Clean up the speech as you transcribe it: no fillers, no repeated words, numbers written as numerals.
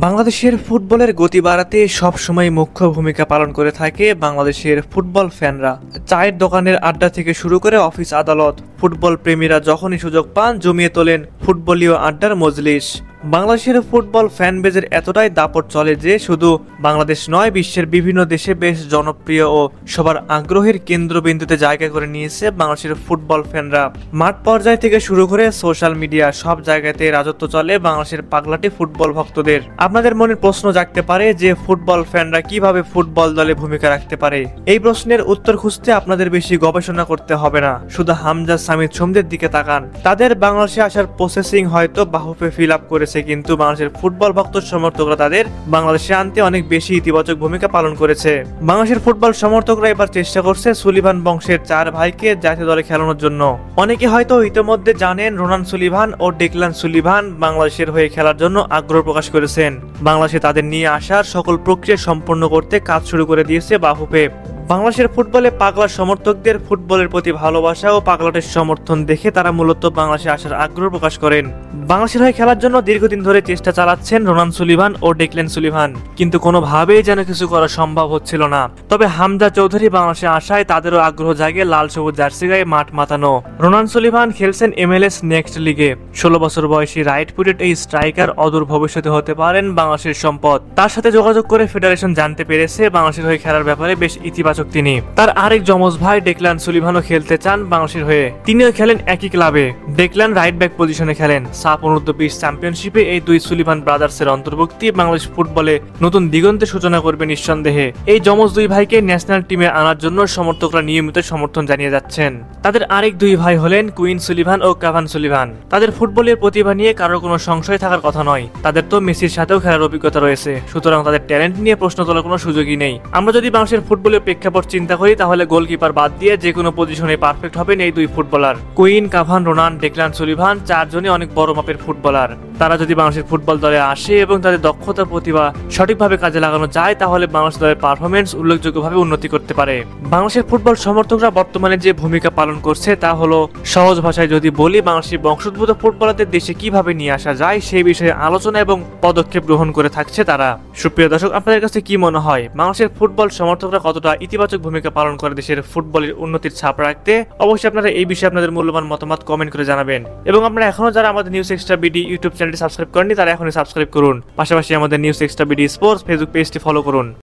বাংলাদেশের ফুটবলের গতি বাড়াতে সবসময় মুখ্য ভূমিকা পালন করে থাকে বাংলাদেশের ফুটবল ফ্যানরা। চায়ের দোকানের আড্ডা থেকে শুরু করে অফিস আদালত, ফুটবল প্রেমীরা যখনই সুযোগ পান জমিয়ে তোলেন ফুটবলীয় আড্ডার মজলিস। বাংলাদেশের ফুটবল ফ্যান বেজের এতটাই দাপট চলে যে শুধু বাংলাদেশ নয়, বিশ্বের বিভিন্ন দেশে বেশ জনপ্রিয় ও সবার আগ্রহের কেন্দ্রবিন্দুতে জায়গা করে নিয়েছে বাংলাদেশের ফুটবল ফ্যানরা। মাঠ পর্যায় থেকে শুরু করে সোশ্যাল মিডিয়া সব জায়গাতে রাজত্ব চলে বাংলাদেশের পাগলাটে ফুটবল ভক্তদের। আপনাদের মনে প্রশ্ন জাগতে পারে যে ফুটবল ফ্যানরা কিভাবে ফুটবল দলে ভূমিকা রাখতে পারে। এই প্রশ্নের উত্তর খুঁজতে আপনাদের বেশি গবেষণা করতে হবে না, শুধু হামজা সামিদ সোমদের দিকে তাকান। তাদের বাংলাদেশে আসার প্রসেসিং হয়তো বাহুপে ফিল আপ করেছে, কিন্তু বাংলাদেশের ফুটবল ভক্ত সমর্থকরা তাদের বাংলাদেশে আনতে অনেক বেশি ইতিবাচক ভূমিকা পালন করেছে। বাংলাদেশের ফুটবল সমর্থকরা এবার চেষ্টা করছে সুলিভান বংশের 4 ভাইকে জাতীয় দলে খেলানোর জন্য। অনেকে হয়তো ইতিমধ্যে জানেন রোনান সুলিভান ও ডেকলান সুলিভান বাংলাদেশের হয়ে খেলার জন্য আগ্রহ প্রকাশ করেছেন। বাংলাদেশে তাদের নিয়ে আসার সকল প্রক্রিয়া সম্পন্ন করতে কাজ শুরু করে দিয়েছে বাফুফে। বাংলাদেশের ফুটবলে পাগলা সমর্থকদের ফুটবলের প্রতি ভালোবাসা ও পাগলাটের সমর্থন দেখে তারা মূলত বাংলাদেশে আসার আগ্রহ প্রকাশ করেন। বাংলাদেশের হয়ে খেলার জন্য দীর্ঘদিন ধরে চেষ্টা চালাচ্ছেন রোনান সুলিভান ও ডেকলেন সুলিভান, কিন্তু কোনোভাবেই যেন কিছু করা সম্ভব হচ্ছিল না। তবে হামজা চৌধুরী বাংলাদেশে আসায় তাদেরও আগ্রহ জাগে লাল সবুজ জার্সি গায়ে মাঠ মাতানো। রোনান সুলিভান খেলছেন MLS নেক্সট লিগে। 16 বছর বয়সী রাইট ফুটেড এই স্ট্রাইকার অদূর ভবিষ্যতে হতে পারেন বাংলাদেশের সম্পদ। তার সাথে যোগাযোগ করে ফেডারেশন জানতে পেরেছে বাংলাদেশের হয়ে খেলার ব্যাপারে বেশ ইতিবাচক তিনি। তার আরেক যমজ ভাই ডেকলান সুলিভানও খেলতে চান বাংলাদেশের হয়ে। তিনিও খেলেন একই ক্লাবে। ডেকলান রাইট ব্যাক পজিশনে খেলেন। সাফ অনূর্ধ্ব-20 চ্যাম্পিয়নশিপে এই দুই সুলিভান ব্রাদার্সের অন্তর্ভুক্তি বাংলাদেশ ফুটবলে নতুন দিগন্তের সূচনা করবে নিঃসন্দেহে। এই যমজ দুই ভাইকে ন্যাশনাল টিমে আনার জন্য সমর্থকরা নিয়মিত সমর্থন জানিয়ে যাচ্ছেন। তাদের আরেক দুই ভাই হলেন কুইন সুলিভান ও কাভান সুলিভান। তাদের ফুটবলের প্রতিভা নিয়ে কারোর কোনো সংশয় থাকার কথা নয়। তাদের তো মেসির সাথেও খেলার অভিজ্ঞতা রয়েছে, সুতরাং তাদের ট্যালেন্ট নিয়ে প্রশ্ন তোলার কোনো সুযোগই নেই। আমরা যদি বাংলাদেশের ফুটবলের প্রেক্ষাপট চিন্তা করি তাহলে গোলকিপার বাদ দিয়ে যে কোনো পজিশনে পারফেক্ট হবেন এই দুই footballer. Quinn, Cavan, Ronan, Declan Sullivan চারজনই অনেক বড় মাপের ফুটবলার। তারা যদি বাংলাদেশের ফুটবল দলে আসে এবং তাদের দক্ষতা প্রতিভা সঠিকভাবে কাজে লাগানো যায় তাহলে বাংলাদেশ দলের পারফরমেন্স উল্লেখযোগ্যভাবে উন্নতি করতে পারে। বাংলাদেশের ফুটবল সমর্থকরা বর্তমানে যে ভূমিকা পালন করছে তা হলো, সহজ ভাষায় যদি বলি, বাংলাদেশের বংশোদ্ভূত ফুটবলারদের দেশে কিভাবে নিয়ে আসা যায় সেই বিষয়ে আলোচনা এবং পদক্ষেপ গ্রহণ করে থাকছে তারা। সুপ্রিয় দর্শক, আপনাদের কাছে কি মনে হয় বাংলাদেশের ফুটবল সমর্থকরা কতটা ইতিবাচক ভূমিকা পালন করে দেশের ফুটবলের উন্নতির ছাপ রাখতে? অবশ্যই আপনারা এই বিষয়ে আপনাদের মূল্যবান মতামত কমেন্ট করে জানাবেন। এবং আপনারা এখনো যারা আমাদের নিউজ এক্সট্রা বিডি ইউটিউব চ্যানেলটি সাবস্ক্রাইব করেননি তারা এখনই সাবস্ক্রাইব করুন। পাশাপাশি আমাদের news extra BD sports Facebook পেজটি ফলো করুন।